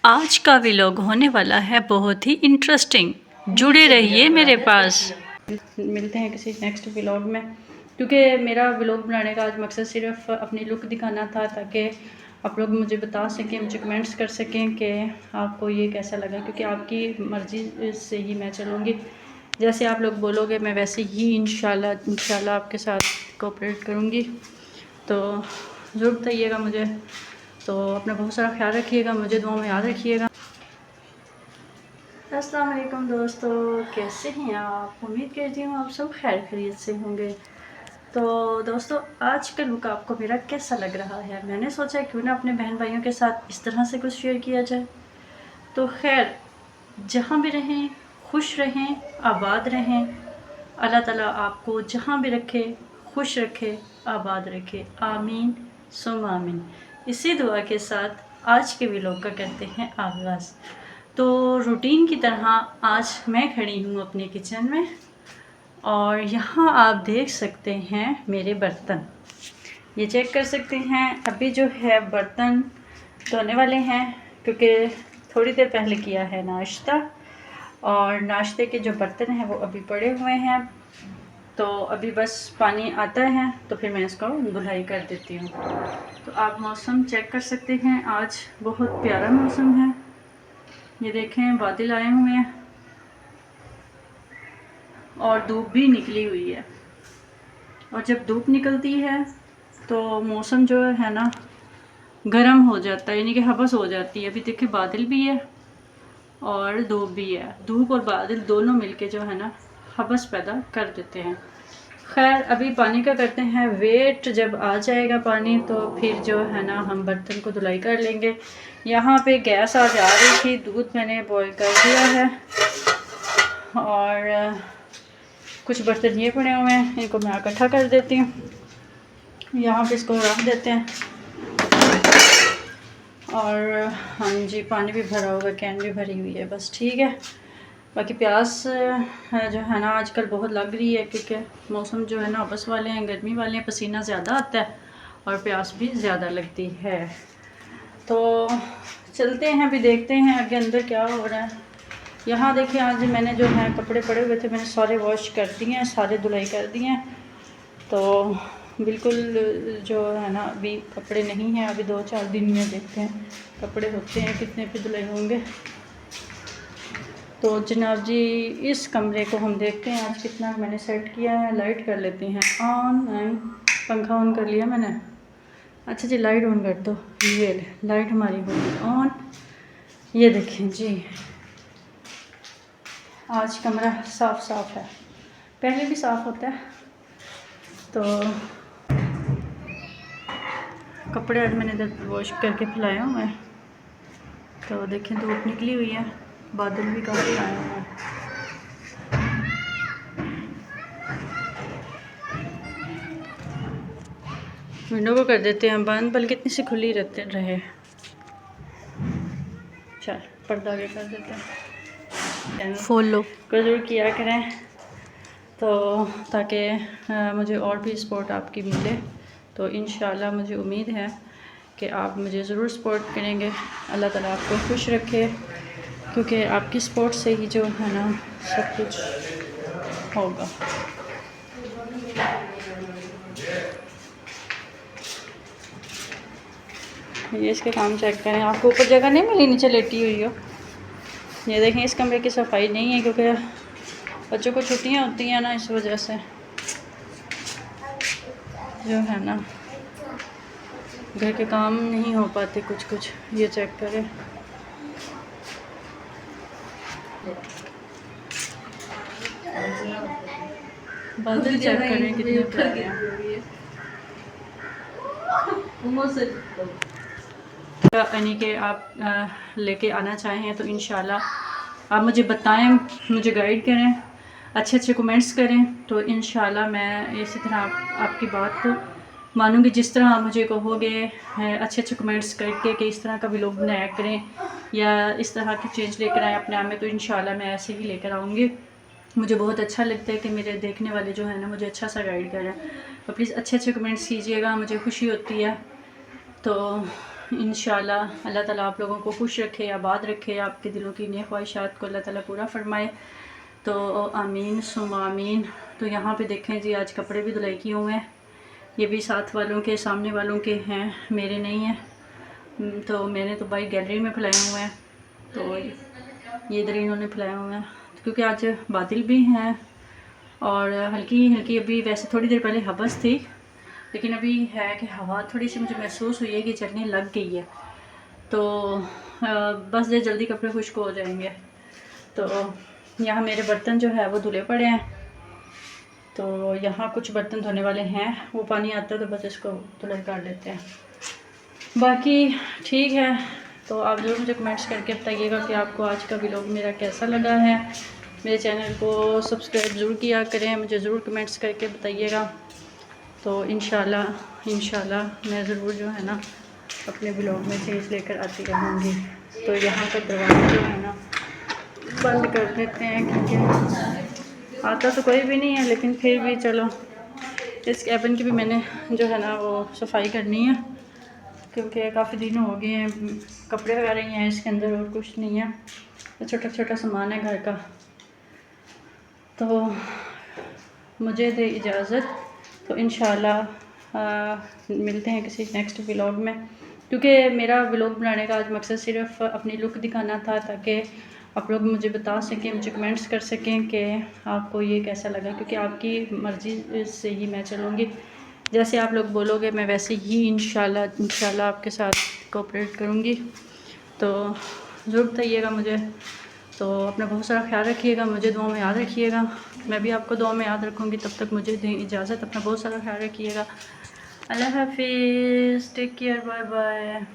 आज का व्लॉग होने वाला है बहुत ही इंटरेस्टिंग। जुड़े रहिए मेरे पास। मिलते हैं किसी नेक्स्ट व्लॉग में, क्योंकि मेरा व्लॉग बनाने का आज मकसद सिर्फ अपनी लुक दिखाना था, ताकि आप लोग मुझे बता सकें, मुझे कमेंट्स कर सकें कि आपको ये कैसा लगा। क्योंकि आपकी मर्ज़ी से ही मैं चलूँगी, जैसे आप लोग बोलोगे मैं वैसे ही इंशाल्लाह आपके साथ कोऑपरेट करूँगी। तो ज़रूर बताइएगा मुझे। तो अपना बहुत सारा ख्याल रखिएगा, मुझे दुआ में याद रखिएगा। अस्सलाम वालेकुम दोस्तों, कैसे हैं आप? उम्मीद करती हूँ आप सब खैर खैरियत से होंगे। तो दोस्तों, आज का लुक आपको मेरा कैसा लग रहा है? मैंने सोचा क्यों ना अपने बहन भाइयों के साथ इस तरह से कुछ शेयर किया जाए। तो खैर, जहाँ भी रहें खुश रहें, आबाद रहें। अल्लाह ताला आपको जहाँ भी रखे खुश रखे, आबाद रखे, आमीन सुम आमीन। इसी दुआ के साथ आज के व्लॉग का करते हैं आगाज़। तो रूटीन की तरह आज मैं खड़ी हूँ अपने किचन में, और यहाँ आप देख सकते हैं मेरे बर्तन। ये चेक कर सकते हैं, अभी जो है बर्तन धोने वाले हैं, क्योंकि थोड़ी देर पहले किया है नाश्ता, और नाश्ते के जो बर्तन हैं वो अभी पड़े हुए हैं। तो अभी बस पानी आता है तो फिर मैं इसको धुलाई कर देती हूँ। तो आप मौसम चेक कर सकते हैं, आज बहुत प्यारा मौसम है। ये देखें, बादल आए हुए हैं और धूप भी निकली हुई है। और जब धूप निकलती है तो मौसम जो है ना गर्म हो जाता है, यानी कि हबस हो जाती है। अभी देखिए बादल भी है और धूप भी है। धूप और बादल दोनों मिलके जो है ना हबस पैदा कर देते हैं। खैर, अभी पानी का करते हैं वेट। जब आ जाएगा पानी तो फिर जो है ना हम बर्तन को धुलाई कर लेंगे। यहाँ पे गैस आज आ रही थी, दूध मैंने बॉईल कर दिया है, और कुछ बर्तन ये पड़े हुए हैं, इनको मैं इकट्ठा कर देती हूँ। यहाँ पे इसको रख देते हैं। और हाँ जी, पानी भी भरा होगा, कैन भी भरी हुई है, बस ठीक है। बाकी प्यास जो है ना आजकल बहुत लग रही है, क्योंकि मौसम जो है ना आपस वाले हैं, गर्मी वाले हैं, पसीना ज़्यादा आता है और प्यास भी ज़्यादा लगती है। तो चलते हैं, अभी देखते हैं आगे अंदर क्या हो रहा है। यहाँ देखिए, आज मैंने जो है कपड़े पड़े हुए थे, मैंने सारे वॉश कर दिए हैं, सारे धुलाई कर दिए हैं। तो बिल्कुल जो है ना अभी कपड़े नहीं हैं, अभी 2-4 दिन में देखते हैं कपड़े होते हैं कितने पे धुलाई होंगे। तो जनाब जी, इस कमरे को हम देखते हैं आज कितना मैंने सेट किया है। लाइट कर लेते हैं ऑन। पंखा ऑन कर लिया मैंने। अच्छा जी, लाइट ऑन कर दो। ये लाइट हमारी होगी ऑन। ये देखें जी, आज कमरा साफ़ साफ़ है, पहले भी साफ़ होता है। तो कपड़े आज मैंने इधर वॉश करके फैलाए हुए हैं। तो देखें, धूप निकली हुई है, बादल भी काफ़ी आए हुए हैं। विंडो को कर देते हैं बंद, बल्कि इतनी सी खुली रहते रहे। चल, पर्दा आगे कर देते हैं। फॉलो को ज़रूर किया करें, तो ताकि मुझे और भी सपोर्ट आपकी मिले। तो इंशाल्लाह मुझे उम्मीद है कि आप मुझे ज़रूर सपोर्ट करेंगे। अल्लाह ताला आपको खुश रखे, क्योंकि आपकी सपोर्ट से ही जो है ना सब कुछ होगा। ये इसके काम चेक करें। आपको ऊपर जगह नहीं मिली नीचे लेटी हुई हो। ये देखें, इस कमरे की सफाई नहीं है, क्योंकि बच्चों को छुट्टियां होती हैं ना, इस वजह से जो है ना घर के काम नहीं हो पाते कुछ। ये चेक करें, बादल चेक करें कितने प्यारे हैं। यानी कि आप लेके आना चाहें तो इंशाल्लाह आप मुझे बताएं, मुझे गाइड करें, अच्छे कमेंट्स करें। तो इंशाल्लाह मैं इसी तरह आपकी बात को मानूंगी, जिस तरह आप मुझे कहोगे अच्छे कमेंट्स करके कि इस तरह का भी लोग बनाया करें या इस तरह की चेंज लेकर आएँ अपने आप में। तो इंशाल्लाह मैं ऐसे ही लेकर आऊँगी। मुझे बहुत अच्छा लगता है कि मेरे देखने वाले जो है ना मुझे अच्छा सा गाइड करें। तो प्लीज़ अच्छे कमेंट्स कीजिएगा, मुझे खुशी होती है। तो इंशाल्लाह अल्लाह ताला आप लोगों को खुश रखे, आबाद रखे, आपके दिलों की नेक ख्वाहिशात को अल्लाह ताला पूरा फरमाए। तो आमीन सुम आमीन। तो यहाँ पे देखें जी, आज कपड़े भी धुलाई किए हुए हैं। ये भी साथ वालों के, सामने वालों के हैं, मेरे नहीं हैं। तो मैंने तो भाई गैलरी में फैलाए हुए हैं, तो ये इधर इन्होंने फैलाए हुए हैं क्योंकि आज बादल भी हैं और हल्की हल्की अभी वैसे थोड़ी देर पहले हवस थी, लेकिन अभी है कि हवा थोड़ी सी मुझे महसूस हुई है कि चलने लग गई है। तो बस ये जल्दी कपड़े खुश्क हो जाएंगे। तो यहाँ मेरे बर्तन जो है वो धुले पड़े हैं, तो यहाँ कुछ बर्तन धोने वाले हैं, वो पानी आता है तो बस इसको धुलाई कर लेते हैं। बाकी ठीक है। तो आप ज़रूर मुझे कमेंट्स करके बताइएगा कि आपको आज का व्लॉग मेरा कैसा लगा है। मेरे चैनल को सब्सक्राइब ज़रूर किया करें, मुझे ज़रूर कमेंट्स करके बताइएगा। तो इंशाल्लाह मैं ज़रूर जो है ना अपने व्लॉग में चेंज लेकर आती रहूँगी। तो यहाँ का दरवाज़ा जो है ना बंद कर देते हैं क्योंकि आता तो कोई भी नहीं है, लेकिन फिर भी चलो इस कैबिन की भी मैंने जो है ना वो सफाई करनी है क्योंकि काफ़ी दिन हो गए हैं, कपड़े वगैरह ही हैं इसके अंदर और कुछ नहीं है, तो छोटा छोटा सामान है घर का। तो मुझे दे इजाज़त, तो इंशाल्लाह मिलते हैं किसी नेक्स्ट व्लॉग में, क्योंकि मेरा व्लॉग बनाने का आज मकसद सिर्फ अपनी लुक दिखाना था ताकि आप लोग मुझे बता सकें, मुझे कमेंट्स कर सकें कि आपको ये कैसा लगा, क्योंकि आपकी मर्ज़ी से ही मैं चलूँगी। जैसे आप लोग बोलोगे मैं वैसे ही इंशाल्लाह आपके साथ कोऑपरेट करूँगी। तो ज़रूर बताइएगा मुझे। तो अपना बहुत सारा ख्याल रखिएगा, मुझे दुआ में याद रखिएगा, मैं भी आपको दुआ में याद रखूँगी। तब तक मुझे दें इजाज़त, अपना बहुत सारा ख्याल रखिएगा। अल्लाह हाफिज़, टेक केयर, बाय बाय।